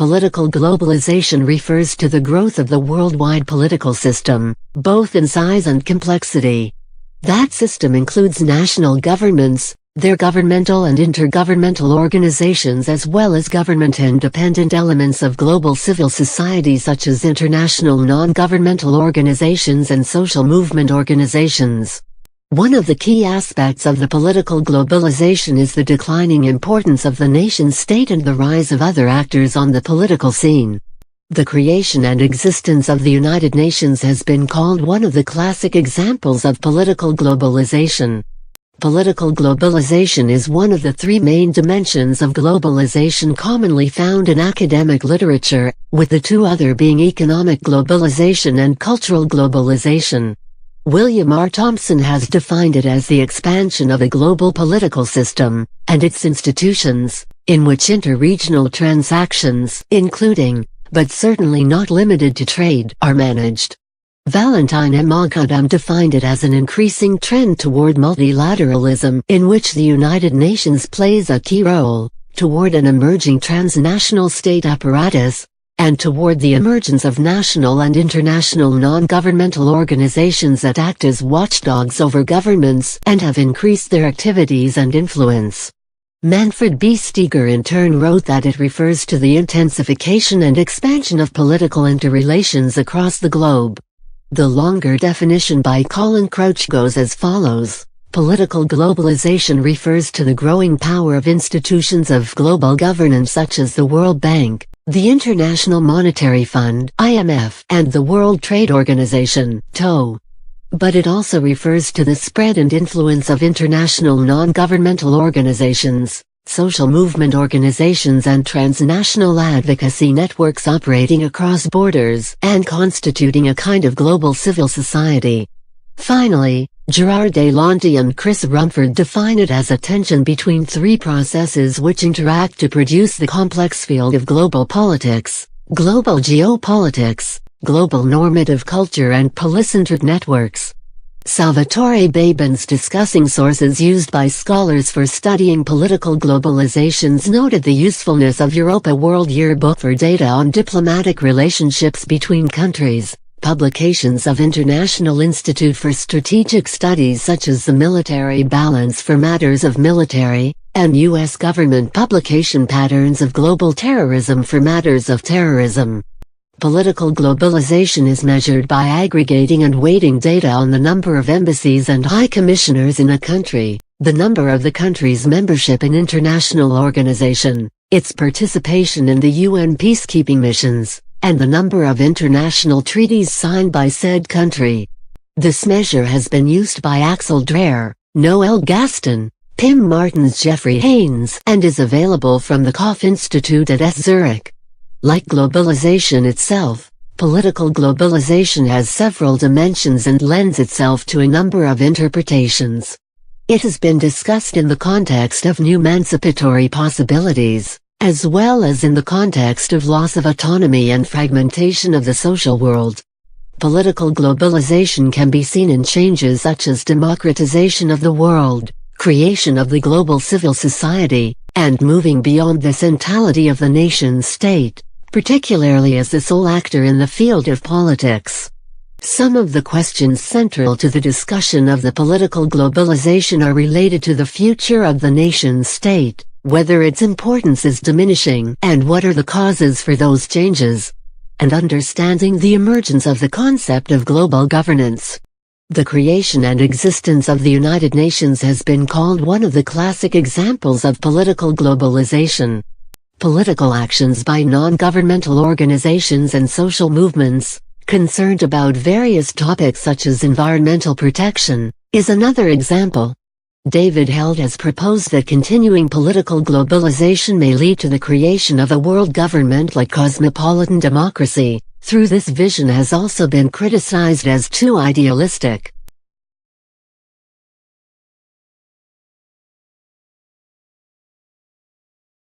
Political globalization refers to the growth of the worldwide political system, both in size and complexity. That system includes national governments, their governmental and intergovernmental organizations, as well as government-independent elements of global civil society such as international non-governmental organizations and social movement organizations. One of the key aspects of the political globalization is the declining importance of the nation-state and the rise of other actors on the political scene. The creation and existence of the United Nations has been called one of the classic examples of political globalization. Political globalization is one of the three main dimensions of globalization commonly found in academic literature, with the two other being economic globalization and cultural globalization. William R. Thompson has defined it as the expansion of a global political system, and its institutions, in which interregional transactions, including, but certainly not limited to trade, are managed. Valentine M. Moghadam defined it as an increasing trend toward multilateralism in which the United Nations plays a key role, toward an emerging transnational state apparatus, and toward the emergence of national and international non-governmental organizations that act as watchdogs over governments and have increased their activities and influence. Manfred B. Steger in turn wrote that it refers to the intensification and expansion of political interrelations across the globe. The longer definition by Colin Crouch goes as follows. Political globalization refers to the growing power of institutions of global governance such as the World Bank, the International Monetary Fund (IMF), and the World Trade Organization (TO). But it also refers to the spread and influence of international non-governmental organizations, social movement organizations and transnational advocacy networks operating across borders and constituting a kind of global civil society. Finally, Gerard Deslanty and Chris Rumford define it as a tension between three processes which interact to produce the complex field of global politics, global geopolitics, global normative culture and polycentric networks. Salvatore Babin's discussing sources used by scholars for studying political globalizations noted the usefulness of Europa World Yearbook for data on diplomatic relationships between countries, publications of International Institute for Strategic Studies such as the Military Balance for Matters of Military, and U.S. government publication patterns of global terrorism for matters of terrorism. Political globalization is measured by aggregating and weighting data on the number of embassies and high commissioners in a country, the number of the country's membership in international organization, its participation in the UN peacekeeping missions, and the number of international treaties signed by said country. This measure has been used by Axel Dreher, Noel Gaston, Pim Martins, Jeffrey Haynes, and is available from the Koch Institute at Zurich. Like globalization itself, political globalization has several dimensions and lends itself to a number of interpretations. It has been discussed in the context of new emancipatory possibilities, as well as in the context of loss of autonomy and fragmentation of the social world. Political globalization can be seen in changes such as democratization of the world, creation of the global civil society, and moving beyond the centrality of the nation-state, particularly as the sole actor in the field of politics. Some of the questions central to the discussion of the political globalization are related to the future of the nation-state, whether its importance is diminishing and what are the causes for those changes, and understanding the emergence of the concept of global governance. The creation and existence of the United Nations has been called one of the classic examples of political globalization. Political actions by non-governmental organizations and social movements, concerned about various topics such as environmental protection, is another example. David Held has proposed that continuing political globalization may lead to the creation of a world government like cosmopolitan democracy. Through this vision has also been criticized as too idealistic.